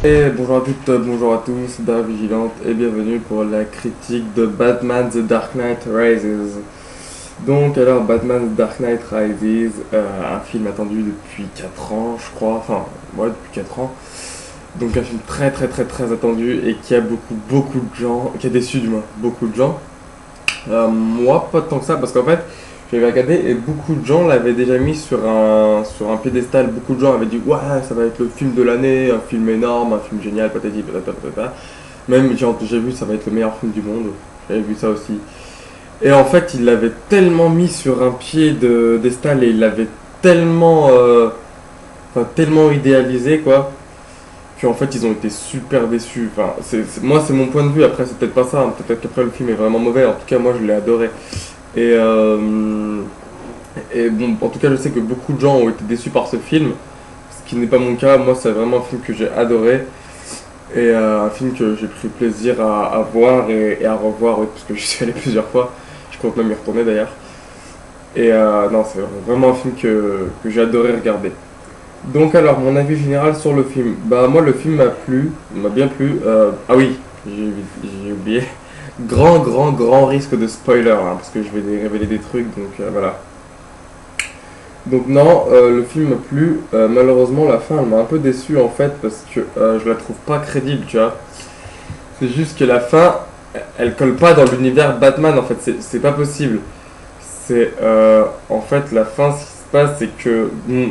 Et bonjour à toutes, bonjour à tous, Barre Vigilante et bienvenue pour la critique de Batman The Dark Knight Rises. Donc alors Batman The Dark Knight Rises, un film attendu depuis 4 ans je crois, enfin ouais depuis 4 ans. Donc un film très attendu et qui a beaucoup de gens, qui a déçu du moins beaucoup de gens. Moi pas tant que ça parce qu'en fait j'avais regardé et beaucoup de gens l'avaient déjà mis sur un piédestal. Beaucoup de gens avaient dit ouais ça va être le film de l'année, un film énorme, un film génial, patati patata. Même j'ai vu ça va être le meilleur film du monde, j'avais vu ça aussi. Et en fait il l'avait tellement mis sur un piédestal et il l'avait tellement, tellement idéalisé quoi, qu'en fait ils ont été super déçus. Enfin, moi c'est mon point de vue, après c'est peut-être pas ça, hein. Peut-être qu'après le film est vraiment mauvais, en tout cas moi je l'ai adoré. Et, et bon, en tout cas, je sais que beaucoup de gens ont été déçus par ce film, ce qui n'est pas mon cas. Moi, c'est vraiment un film que j'ai adoré et un film que j'ai pris plaisir à voir et à revoir, ouais, parce que je suis allé plusieurs fois. Je compte même y retourner d'ailleurs. Et non, c'est vraiment un film que j'ai adoré regarder. Donc, alors, mon avis général sur le film. Bah, moi, le film m'a plu, m'a bien plu. Ah oui, j'ai oublié. Grand risque de spoiler, hein, parce que je vais révéler des trucs, donc voilà. Donc non, le film m'a plu. Malheureusement, la fin, elle m'a un peu déçu en fait parce que je la trouve pas crédible, tu vois. C'est juste que la fin, elle colle pas dans l'univers Batman en fait. C'est pas possible. C'est en fait la fin, ce qui se passe, c'est que bon,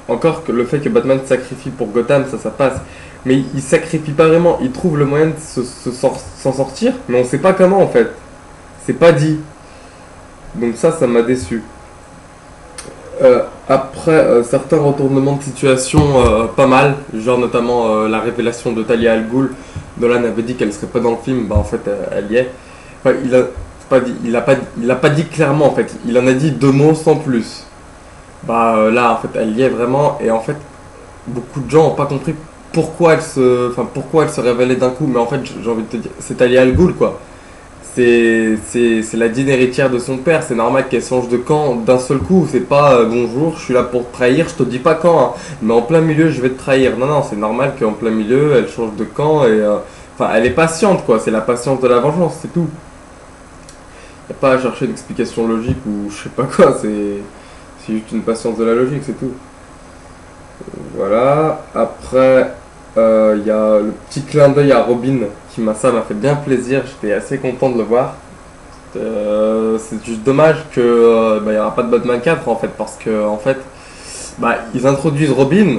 encore que le fait que Batman se sacrifie pour Gotham, ça passe. Mais il sacrifie pas vraiment. Il trouve le moyen de s'en sortir, mais on sait pas comment en fait. C'est pas dit. Donc ça m'a déçu. Après certains retournements de situation pas mal, genre notamment la révélation de Talia Al Ghul. Nolan avait dit qu'elle serait pas dans le film, bah en fait elle y est. Enfin, il a pas dit clairement en fait, il en a dit deux mots sans plus. Bah là en fait elle y est vraiment et en fait beaucoup de gens ont pas compris pourquoi elle se révélait d'un coup, mais en fait j'ai envie de te dire c'est Talia Al Ghul quoi. C'est la digne héritière de son père, c'est normal qu'elle change de camp d'un seul coup, c'est pas bonjour, je suis là pour te trahir, je te dis pas quand, hein, mais en plein milieu je vais te trahir. Non, c'est normal qu'en plein milieu elle change de camp et. Enfin, elle est patiente quoi, c'est la patience de la vengeance, c'est tout. Y a pas à chercher d'explication logique ou je sais pas quoi, c'est juste une patience de la logique, c'est tout. Voilà, après il y a le petit clin d'œil à Robin ça m'a fait bien plaisir, j'étais assez content de le voir. C'est juste dommage que il y aura pas de Batman 4 en fait parce que en fait ils introduisent Robin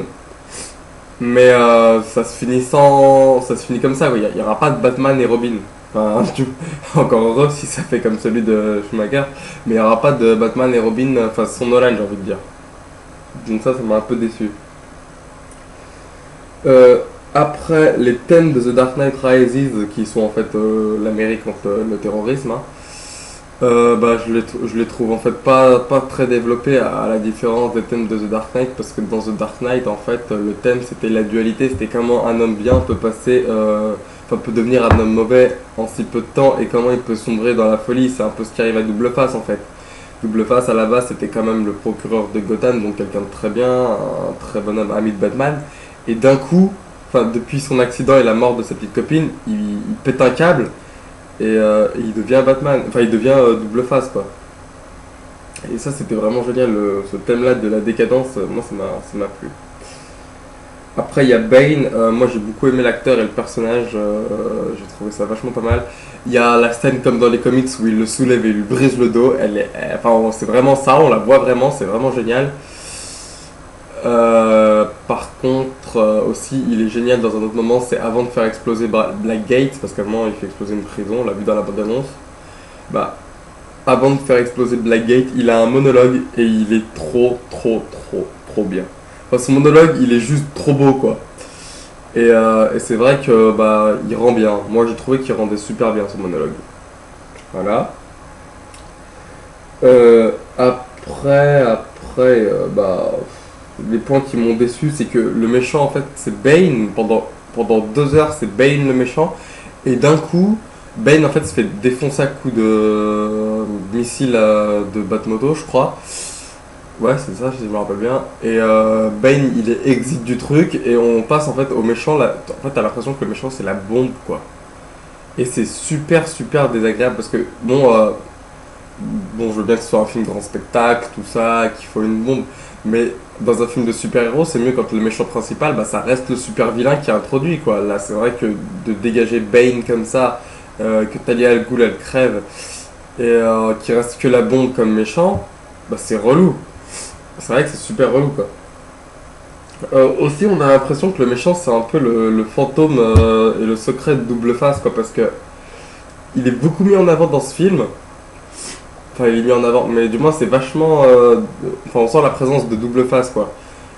mais ça se finit comme ça quoi. Il y aura pas de Batman et Robin. Enfin, encore heureux si ça fait comme celui de Schumacher, mais il n'y aura pas de Batman et Robin façon Nolan j'ai envie de dire. Donc ça m'a un peu déçu. Après les thèmes de The Dark Knight Rises qui sont en fait l'Amérique contre le terrorisme, hein, je les trouve en fait pas très développés à la différence des thèmes de The Dark Knight parce que dans The Dark Knight en fait le thème c'était la dualité, c'était comment un homme bien peut peut devenir un homme mauvais en si peu de temps et comment il peut sombrer dans la folie. C'est un peu ce qui arrive à Double Face en fait. Double Face à la base c'était quand même le procureur de Gotham, donc quelqu'un de très bien, un très bon homme ami de Batman, et d'un coup, depuis son accident et la mort de sa petite copine, il pète un câble et il devient Batman, enfin il devient Double Face quoi. Et ça c'était vraiment génial, ce thème-là de la décadence, moi ça m'a plu. Après il y a Bane, moi j'ai beaucoup aimé l'acteur et le personnage, j'ai trouvé ça vachement pas mal. Il y a la scène comme dans les comics où il le soulève et il lui brise le dos, c'est vraiment ça, on la voit vraiment, c'est vraiment génial. Par contre, aussi, il est génial dans un autre moment, c'est avant de faire exploser Blackgate, parce qu'à un moment il fait exploser une prison, on l'a vu dans la bande-annonce. Bah, avant de faire exploser Blackgate, il a un monologue et il est trop bien. Enfin, son monologue, il est juste trop beau, quoi. Et c'est vrai que il rend bien. Moi, j'ai trouvé qu'il rendait super bien son monologue. Voilà. Les points qui m'ont déçu, c'est que le méchant, en fait, c'est Bane. Pendant 2 heures, c'est Bane le méchant. Et d'un coup, Bane, en fait, se fait défoncer à coups de missile de Batmoto, je crois. Ouais, c'est ça, si je me rappelle bien. Et Bane, il est exit du truc et on passe en fait au méchant. En fait, t'as l'impression que le méchant c'est la bombe, quoi. Et c'est super, super désagréable parce que, bon, je veux bien que ce soit un film grand spectacle, tout ça, qu'il faut une bombe. Mais dans un film de super-héros, c'est mieux quand le méchant principal, bah, ça reste le super vilain qui est introduit, quoi. Là, c'est vrai que de dégager Bane comme ça, que Talia al Ghul elle crève, et qu'il reste que la bombe comme méchant, bah, c'est relou. C'est vrai que c'est super relou, quoi. Aussi, on a l'impression que le méchant, c'est un peu le fantôme et le secret de Double Face, quoi, parce que il est beaucoup mis en avant dans ce film. Enfin, il est mis en avant, mais du moins, c'est vachement. Enfin, on sent la présence de Double Face, quoi.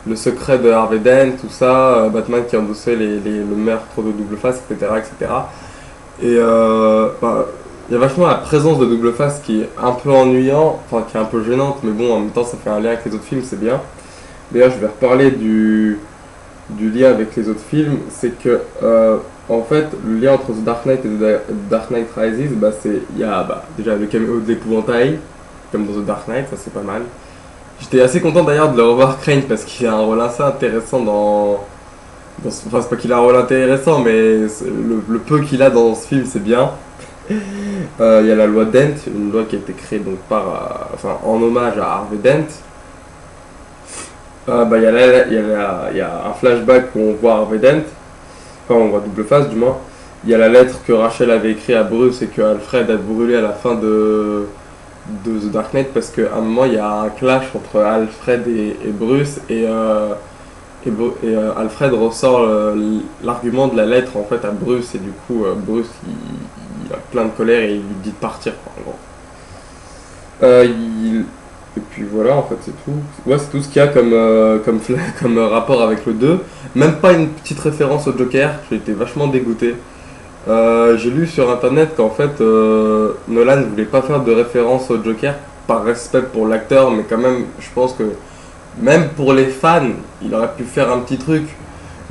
Le secret de Harvey Dent, tout ça, Batman qui endossait le meurtre de Double Face, etc., etc. Et bah, il y a vachement la présence de Double Face qui est un peu ennuyant, enfin qui est un peu gênante, mais bon, en même temps, ça fait un lien avec les autres films, c'est bien. D'ailleurs, je vais reparler du lien avec les autres films, c'est que en fait, le lien entre The Dark Knight et The Dark Knight Rises, bah, il y a bah, déjà le caméo de l'épouvantail, comme dans The Dark Knight, ça c'est pas mal. J'étais assez content d'ailleurs de le revoir Crane parce qu'il a un rôle assez intéressant enfin, c'est pas qu'il a un rôle intéressant, mais le peu qu'il a dans ce film, c'est bien. Il y a la loi Dent, une loi qui a été créée donc enfin, en hommage à Harvey Dent. Bah, il y a un flashback où on voit Harvey Dent, enfin on voit Double Face du moins. Il y a la lettre que Rachel avait écrite à Bruce et que Alfred a brûlé à la fin de The Dark Knight parce qu'à un moment il y a un clash entre Alfred et Bruce et Alfred ressort l'argument de la lettre en fait à Bruce et du coup Bruce il a plein de colère et il lui dit de partir quoi, en gros. Il, et puis voilà, en fait, c'est tout. Ouais, c'est tout ce qu'il y a comme rapport avec le 2. Même pas une petite référence au Joker, j'ai été vachement dégoûté. J'ai lu sur internet qu'en fait, Nolan voulait pas faire de référence au Joker par respect pour l'acteur, mais quand même, je pense que même pour les fans, il aurait pu faire un petit truc.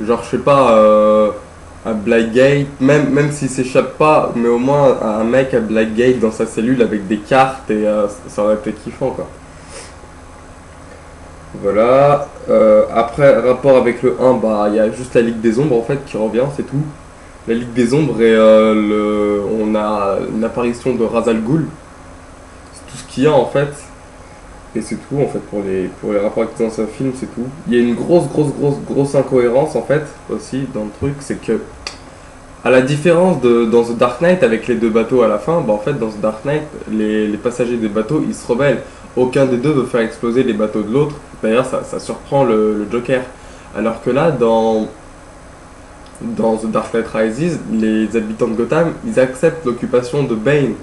Genre, je sais pas, à Blackgate, même s'il s'échappe pas, mais au moins un mec à Blackgate dans sa cellule avec des cartes et ça aurait été kiffant quoi. Voilà. Après, rapport avec le 1, bah il y a juste la Ligue des Ombres en fait qui revient, c'est tout. La Ligue des Ombres et on a une apparition de Ra's al Ghul. C'est tout ce qu'il y a en fait. Et c'est tout en fait pour les rapports avec les anciens films, c'est tout. Il y a une grosse incohérence en fait aussi dans le truc, c'est que à la différence de dans The Dark Knight avec les deux bateaux à la fin, bah en fait dans The Dark Knight, les passagers des bateaux ils se rebellent. Aucun des deux veut faire exploser les bateaux de l'autre. D'ailleurs ça surprend le Joker. Alors que là dans The Dark Knight Rises, les habitants de Gotham ils acceptent l'occupation de Bane.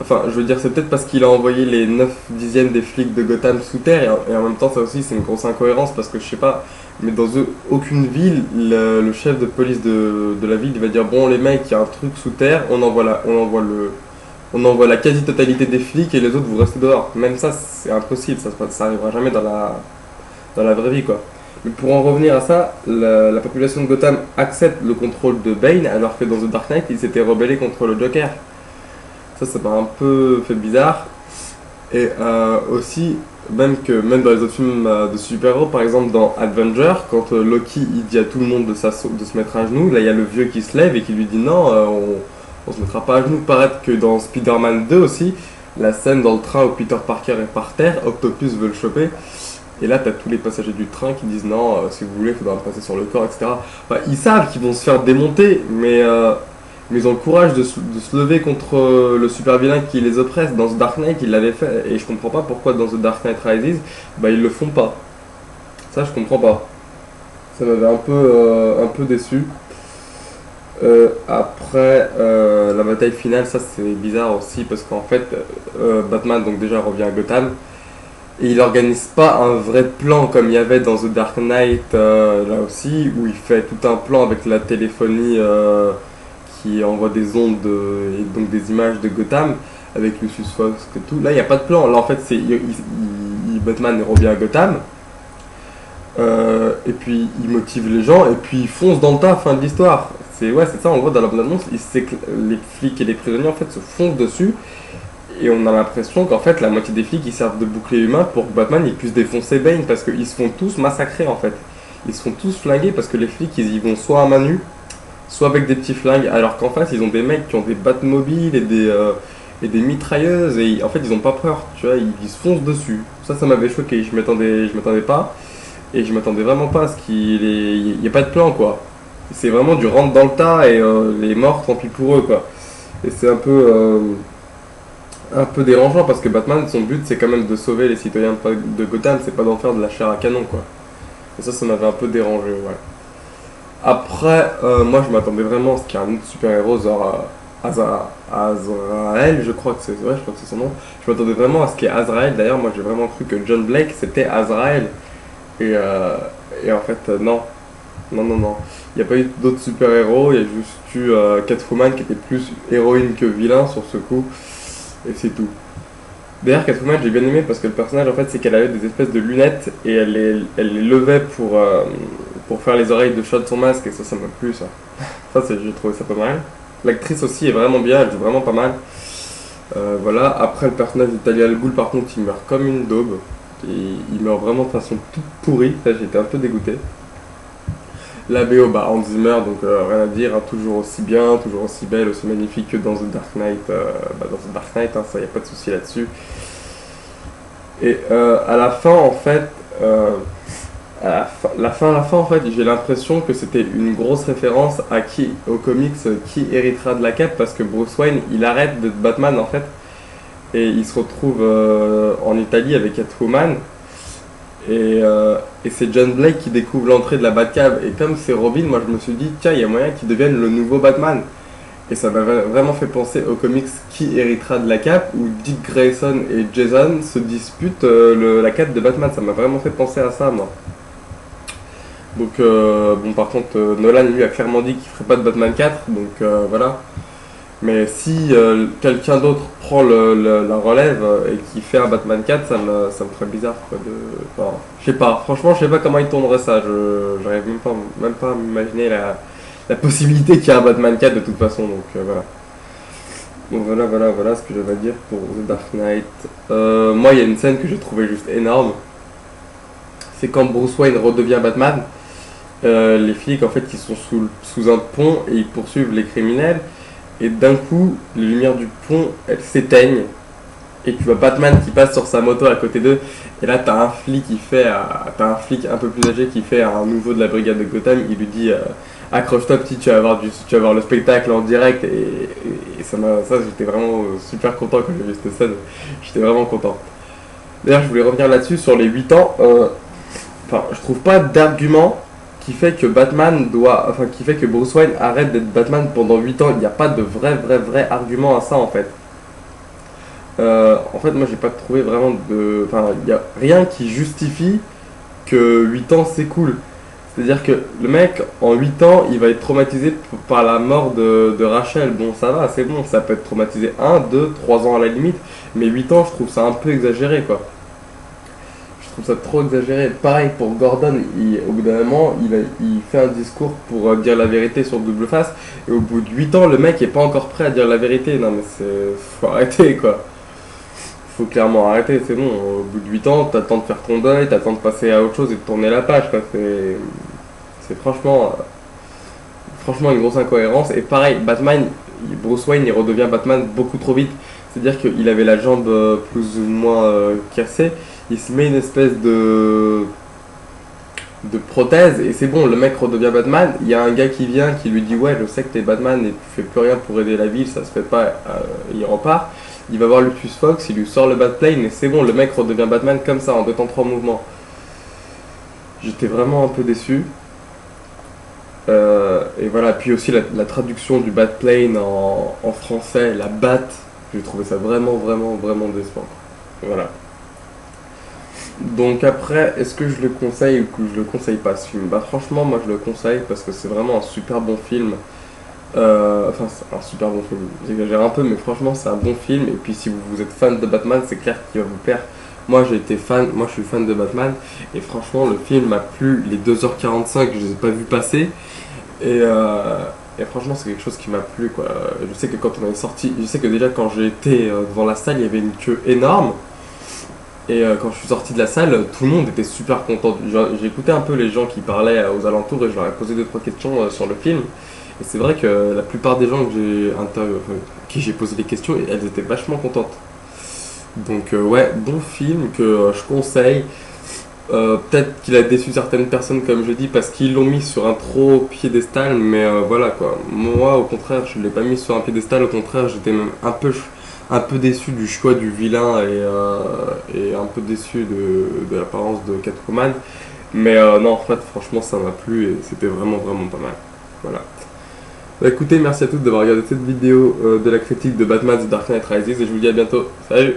Enfin, je veux dire, c'est peut-être parce qu'il a envoyé les 9 dixièmes des flics de Gotham sous terre, et en même temps, ça aussi, c'est une grosse incohérence, parce que je sais pas, mais dans aucune ville, le chef de police de la ville, il va dire, bon, les mecs, il y a un truc sous terre, on envoie la quasi-totalité des flics, et les autres, vous restez dehors. Même ça, c'est impossible, ça arrivera jamais dans la vraie vie, quoi. Mais pour en revenir à ça, la population de Gotham accepte le contrôle de Bane, alors que dans The Dark Knight, ils s'étaient rebellés contre le Joker. Ça m'a un peu fait bizarre. Et aussi, même dans les autres films de super-héros, par exemple dans Avenger, quand Loki il dit à tout le monde de se mettre à genoux, là il y a le vieux qui se lève et qui lui dit non, on se mettra pas à genoux. Paraître que dans Spider-Man 2 aussi, la scène dans le train où Peter Parker est par terre, Octopus veut le choper. Et là, t'as tous les passagers du train qui disent non, si vous voulez, il faudra me passer sur le corps, etc. Enfin, ils savent qu'ils vont se faire démonter, mais ils ont le courage de se lever contre le super vilain qui les oppresse. Dans The Dark Knight, ils l'avaient fait, et je comprends pas pourquoi dans The Dark Knight Rises, bah ils le font pas. Ça, je comprends pas. Ça m'avait un peu déçu. Après, la bataille finale, ça c'est bizarre aussi, parce qu'en fait, Batman donc déjà revient à Gotham, et il organise pas un vrai plan comme il y avait dans The Dark Knight là aussi, où il fait tout un plan avec la téléphonie qui envoie des ondes et donc des images de Gotham avec Lucius Fox et tout. Là, il n'y a pas de plan. Là, en fait, Batman revient à Gotham et puis il motive les gens et puis il fonce dans le tas, fin de l'histoire. C'est ça, on voit dans la bande-annonce, c'est que les flics et les prisonniers en fait se foncent dessus Et on a l'impression qu'en fait la moitié des flics ils servent de bouclier humain pour que Batman il puisse défoncer Bane parce qu'ils se font tous massacrer en fait. Ils se font tous flinguer parce que les flics ils y vont soit à main nue, soit avec des petits flingues, alors qu'en face ils ont des mecs qui ont des Batmobiles et des mitrailleuses et en fait ils ont pas peur, tu vois, ils se foncent dessus. Ça m'avait choqué, je m'attendais pas et je m'attendais vraiment pas à ce qu'il y ait pas de plan quoi. C'est vraiment du rentre dans le tas et les morts tant pis pour eux quoi. Et c'est un peu dérangeant parce que Batman, son but c'est quand même de sauver les citoyens de Gotham, c'est pas d'en faire de la chair à canon quoi. Et ça m'avait un peu dérangé, ouais. Après, moi je m'attendais vraiment à ce qu'il y ait un autre super-héros, genre Azrael, je crois que c'est ouais, je crois que c'est son nom. Je m'attendais vraiment à ce qu'il y ait Azrael, d'ailleurs moi j'ai vraiment cru que John Blake c'était Azrael. Et, euh, et en fait, non. Non, non, non. Il n'y a pas eu d'autres super-héros, il y a juste eu Catwoman qui était plus héroïne que vilain sur ce coup, et c'est tout. D'ailleurs, Catwoman, j'ai bien aimé parce que le personnage, en fait, c'est qu'elle avait des espèces de lunettes et elle les levait pour faire les oreilles de chat de son masque, et ça m'a plu, ça. J'ai trouvé ça pas mal. L'actrice aussi est vraiment bien, elle joue vraiment pas mal. Voilà, après le personnage d'Italia Al Ghul, par contre, il meurt comme une daube. Et il meurt vraiment de façon toute pourrie, ça j'étais un peu dégoûté. La BO, bah Hans Zimmer, donc rien à dire, hein, toujours aussi bien, toujours aussi belle, aussi magnifique que dans The Dark Knight. Dans The Dark Knight, hein, ça y a pas de souci là-dessus. Et à la fin, en fait, à la fin, en fait, j'ai l'impression que c'était une grosse référence au comics qui héritera de la cape parce que Bruce Wayne, il arrête d'être Batman en fait et il se retrouve en Italie avec Catwoman et c'est John Blake qui découvre l'entrée de la Batcave et comme c'est Robin, moi je me suis dit tiens, il y a moyen qu'il devienne le nouveau Batman. Et ça m'a vraiment fait penser au comics qui héritera de la cape où Dick Grayson et Jason se disputent la cape de Batman. Ça m'a vraiment fait penser à ça, moi. Donc, bon, par contre, Nolan lui a clairement dit qu'il ferait pas de Batman 4, donc voilà. Mais si quelqu'un d'autre prend la relève et qui fait un Batman 4, ça me ferait bizarre, quoi. Enfin, je sais pas, franchement, je sais pas comment il tournerait ça. J'arrive même pas à m'imaginer la possibilité qu'il y ait un Batman 4 de toute façon, donc voilà. Donc voilà ce que j'avais à dire pour The Dark Knight. Moi, il y a une scène que j'ai trouvée juste énorme. C'est quand Bruce Wayne redevient Batman. Les flics en fait qui sont sous un pont et ils poursuivent les criminels et d'un coup les lumières du pont elles s'éteignent et tu vois Batman qui passe sur sa moto à côté d'eux et là t'as un flic un peu plus âgé qui fait à un nouveau de la brigade de Gotham, il lui dit accroche-toi petit, tu vas voir le spectacle en direct et ça j'étais vraiment super content quand j'ai vu cette scène, j'étais vraiment content. D'ailleurs je voulais revenir là-dessus sur les 8 ans, enfin je trouve pas d'argument qui fait que Bruce Wayne arrête d'être Batman pendant 8 ans. Il n'y a pas de vrai argument à ça en fait. En fait, moi j'ai pas trouvé vraiment de. Enfin, il n'y a rien qui justifie que 8 ans c'est cool. C'est-à-dire que le mec, en 8 ans, il va être traumatisé par la mort de Rachel. Bon, ça va, c'est bon, ça peut être traumatisé 1, 2, 3 ans à la limite. Mais 8 ans, je trouve ça un peu exagéré quoi. Je trouve ça trop exagéré. Pareil pour Gordon, au bout d'un moment, il fait un discours pour dire la vérité sur Double Face, et au bout de 8 ans, le mec est pas encore prêt à dire la vérité. Non mais faut arrêter quoi. Faut clairement arrêter, c'est bon. Au bout de 8 ans, t'attends de faire ton deuil, t'attends de passer à autre chose et de tourner la page quoi. C'est franchement une grosse incohérence. Et pareil, Bruce Wayne, il redevient Batman beaucoup trop vite. C'est-à-dire qu'il avait la jambe plus ou moins cassée. Il se met une espèce de prothèse et c'est bon, le mec redevient Batman. Il y a un gars qui vient qui lui dit ouais, je sais que t'es Batman et tu fais plus rien pour aider la ville, ça se fait pas. Il repart. Il va voir Lucius Fox, il lui sort le Batplane et c'est bon, le mec redevient Batman comme ça en 2 temps 3 mouvements. J'étais vraiment un peu déçu. Et voilà, puis aussi la traduction du Batplane en français, la Bat, j'ai trouvé ça vraiment décevant. Voilà. Donc après, est-ce que je le conseille ou que je le conseille pas ce film? Bah franchement, moi je le conseille parce que c'est vraiment un super bon film. Enfin, c'est un super bon film. J'exagère un peu, mais franchement, c'est un bon film. Et puis si vous êtes fan de Batman, c'est clair qu'il va vous plaire. Moi je suis fan de Batman. Et franchement, le film m'a plu. Les 2h45, je les ai pas vus passer. Et, Et franchement, c'est quelque chose qui m'a plu, quoi. Je sais que quand on est sorti, je sais que déjà quand j'ai été devant la salle, il y avait une queue énorme. Et quand je suis sorti de la salle, tout le monde était super content. J'ai écouté un peu les gens qui parlaient aux alentours et je leur ai posé deux trois questions sur le film. Et c'est vrai que la plupart des gens que enfin, à qui j'ai posé des questions, elles étaient vachement contentes. Donc ouais, bon film que je conseille. Peut-être qu'il a déçu certaines personnes, comme je dis, parce qu'ils l'ont mis sur un trop piédestal, mais voilà quoi. Moi, au contraire, je ne l'ai pas mis sur un piédestal, au contraire, j'étais même un peu déçu du choix du vilain et un peu déçu de l'apparence de Catwoman. Mais non, en fait, franchement, ça m'a plu et c'était vraiment, vraiment pas mal. Voilà. Bah, écoutez, merci à tous d'avoir regardé cette vidéo de la critique de Batman The Dark Knight Rises et je vous dis à bientôt. Salut!